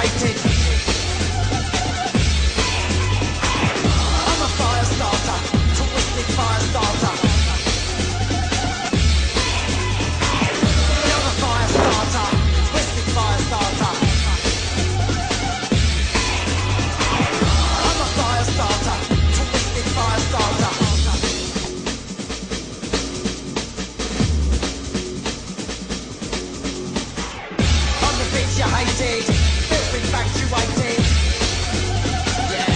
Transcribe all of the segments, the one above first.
infatuated. I'm a fire starter, twisted fire starter. I'm a fire starter, twisted fire starter. I'm a fire starter, twisted fire starter. I'm the bitch you hated, filth infatuated. Yeah.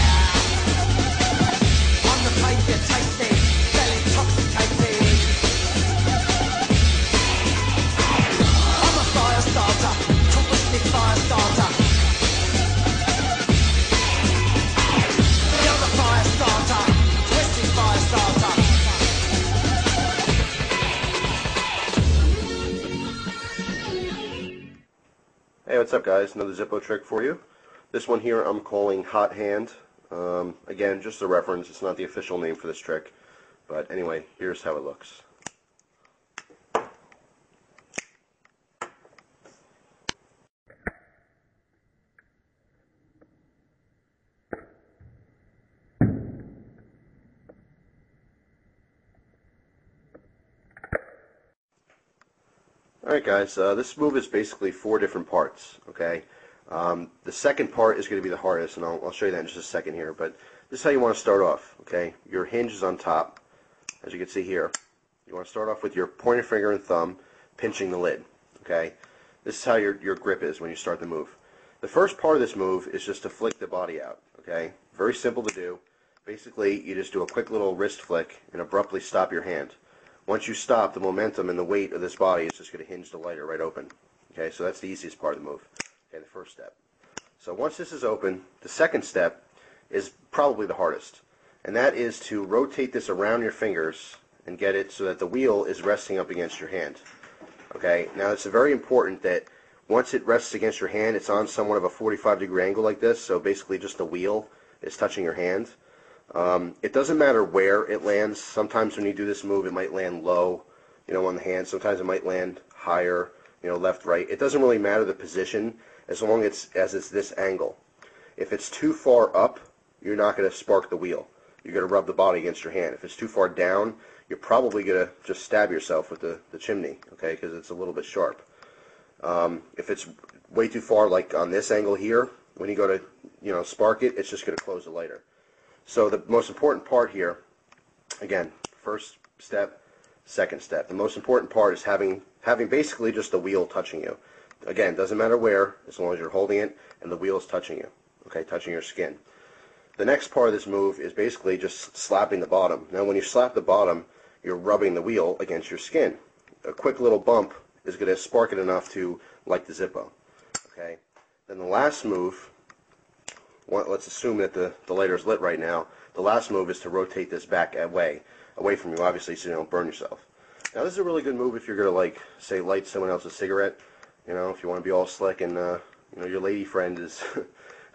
I'm the pain you tasted, fell intoxicated. I'm a fire starter, twisted fire starter. You're the fire starter, twisted fire starter. Hey, what's up guys? Another Zippo trick for you. This one here I'm calling Hot Hand. Again, just a reference, it's not the official name for this trick. But anyway, here's how it looks. Alright guys, this move is basically 4 different parts, okay? The second part is going to be the hardest, and I'll show you that in just a second here, but this is how you want to start off, okay? Your hinge is on top, as you can see here. You want to start off with your pointer finger and thumb pinching the lid, okay? This is how your grip is when you start the move. The first part of this move is just to flick the body out, okay? Very simple to do. Basically, you just do a quick little wrist flick and abruptly stop your hand. Once you stop, the momentum and the weight of this body is just going to hinge the lighter right open. Okay, so that's the easiest part of the move. Okay, the first step. So once this is open, the second step is probably the hardest. And that is to rotate this around your fingers and get it so that the wheel is resting up against your hand. Okay, now it's very important that once it rests against your hand, it's on somewhat of a 45-degree angle like this, so basically just the wheel is touching your hand. It doesn't matter where it lands. Sometimes when you do this move, it might land low, on the hand. Sometimes it might land higher, left, right. It doesn't really matter the position as long as it's this angle. If it's too far up, you're not going to spark the wheel. You're going to rub the body against your hand. If it's too far down, you're probably going to just stab yourself with the chimney, okay, because it's a little bit sharp. If it's way too far, like on this angle here, when you go to, spark it, it's just going to close the lighter. So the most important part here, again, first step, second step. The most important part is having basically just the wheel touching you. Again, doesn't matter where, as long as you're holding it and the wheel is touching you, okay, touching your skin. The next part of this move is basically just slapping the bottom. Now when you slap the bottom, you're rubbing the wheel against your skin. A quick little bump is going to spark it enough to light the Zippo. Okay. Then the last move, let's assume that the lighter is lit right now. The last move is to rotate this back away from you, obviously, so you don't burn yourself. Now this is a really good move if you're going to, say, light someone else's cigarette. If you want to be all slick and your lady friend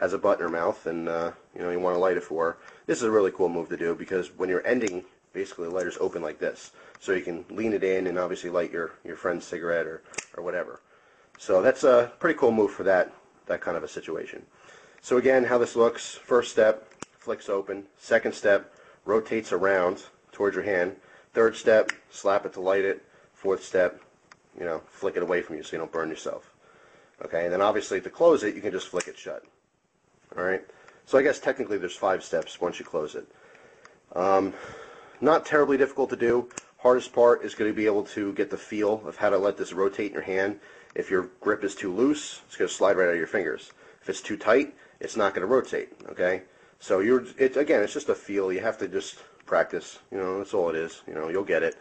has a butt in her mouth and you want to light it for her. This is a really cool move to do because when you're ending, basically the lighter's open like this, so you can lean it in and obviously light your friend's cigarette or whatever. So that's a pretty cool move for that kind of a situation. So again, how this looks: first step, flicks open. Second step, rotates around towards your hand. Third step, slap it to light it. Fourth step, flick it away from you so you don't burn yourself. Okay, and then obviously to close it, you can just flick it shut. Alright, so I guess technically there's 5 steps once you close it. Not terribly difficult to do. Hardest part is going to be able to get the feel of how to let this rotate in your hand. If your grip is too loose, it's going to slide right out of your fingers. If it's too tight, it's not going to rotate. Okay, so again, it's just a feel. You have to just practice. That's all it is. You'll get it.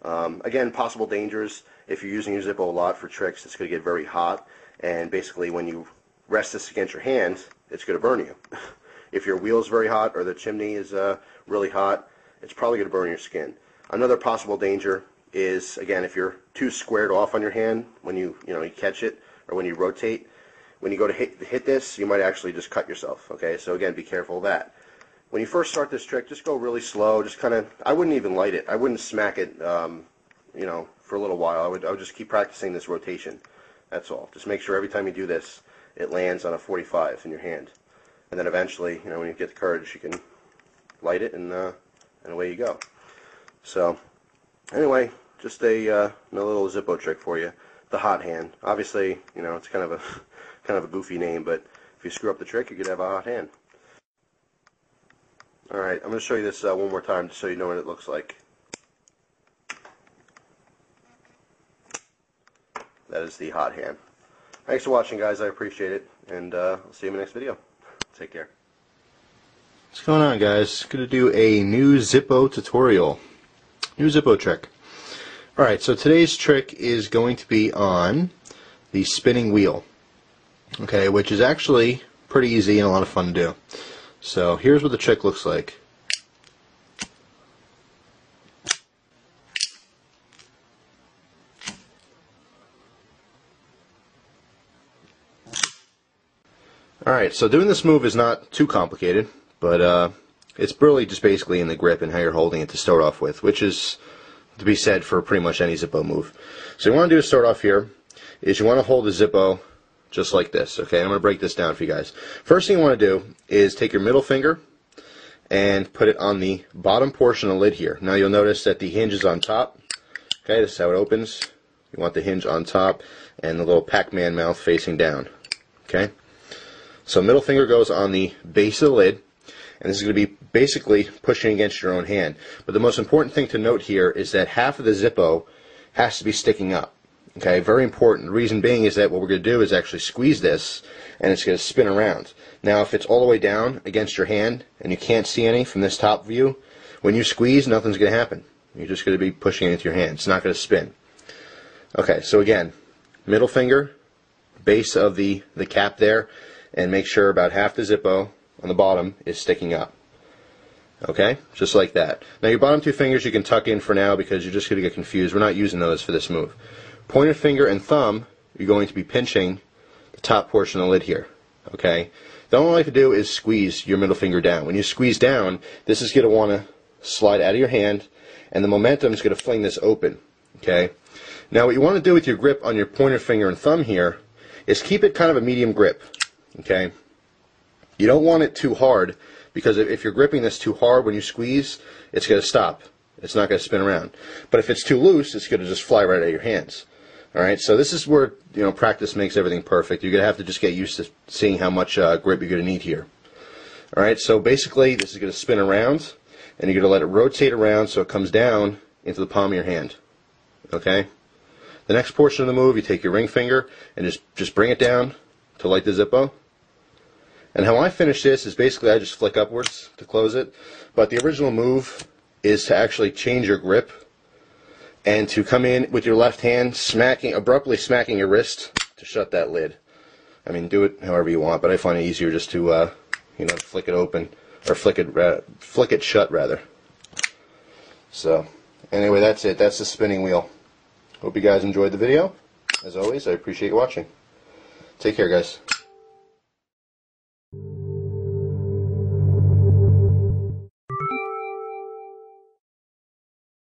Again, possible dangers: if you're using your Zippo a lot for tricks, it's going to get very hot, and basically when you rest this against your hand, it's going to burn you. If your wheel is very hot or the chimney is really hot, it's probably going to burn your skin. Another possible danger is, again, if you're too squared off on your hand when you catch it or when you rotate. When you go to hit this, you might actually just cut yourself. Okay, so again, be careful of that. When you first start this trick, just go really slow. Just I wouldn't even light it. I wouldn't smack it, for a little while. I would just keep practicing this rotation. That's all. Just make sure every time you do this, it lands on a 45 in your hand. And then eventually, when you get the courage, you can light it, and away you go. So, anyway, just a little Zippo trick for you. The hot hand. Obviously, it's kind of a goofy name, but if you screw up the trick, you could have a hot hand. All right, I'm going to show you this one more time, just so you know what it looks like. That is the hot hand. Thanks for watching, guys. I appreciate it, and I'll see you in the next video. Take care. What's going on, guys? Going to do a new Zippo tutorial. New Zippo trick. Alright, so today's trick is going to be on the spinning wheel. Okay, which is actually pretty easy and a lot of fun to do. So here's what the trick looks like. Alright, so doing this move is not too complicated, but it's really just basically in the grip and how you're holding it to start off with, which is to be said for pretty much any Zippo move. So you want to do to start off here is you want to hold the Zippo just like this. Okay, I'm going to break this down for you guys. First thing you want to do is take your middle finger and put it on the bottom portion of the lid here. Now you'll notice that the hinge is on top. Okay, this is how it opens. You want the hinge on top and the little Pac-Man mouth facing down. Okay, so middle finger goes on the base of the lid, and this is going to be basically pushing against your own hand. But the most important thing to note here is that half of the Zippo has to be sticking up. Okay, very important. The reason being is that what we're going to do is actually squeeze this, and it's going to spin around. Now, if it's all the way down against your hand, and you can't see any from this top view, when you squeeze, nothing's going to happen. You're just going to be pushing it into your hand. It's not going to spin. Okay, so again, middle finger, base of the cap there, and make sure about half the Zippo on the bottom is sticking up. Okay, just like that. Now your bottom two fingers you can tuck in for now because you're just going to get confused. We're not using those for this move. Pointer finger and thumb, you're going to be pinching the top portion of the lid here. Okay, the only thing to do is squeeze your middle finger down. When you squeeze down, this is going to want to slide out of your hand, and the momentum is going to fling this open. Okay, now what you want to do with your grip on your pointer finger and thumb here is keep it kind of a medium grip. Okay, you don't want it too hard, because if you're gripping this too hard when you squeeze, it's going to stop. It's not going to spin around. But if it's too loose, it's going to just fly right out of your hands. Alright, so this is where practice makes everything perfect. You're going to have to just get used to seeing how much grip you're going to need here. Alright, so basically this is going to spin around, and you're going to let it rotate around so it comes down into the palm of your hand. Okay? The next portion of the move, you take your ring finger and just bring it down to light the Zippo. And how I finish this is basically I just flick upwards to close it. But the original move is to actually change your grip and to come in with your left hand, abruptly smacking your wrist to shut that lid. I mean, do it however you want, but I find it easier just to flick it open, or flick it shut rather. So anyway, that's it. That's the spinning wheel. Hope you guys enjoyed the video. As always, I appreciate you watching. Take care, guys.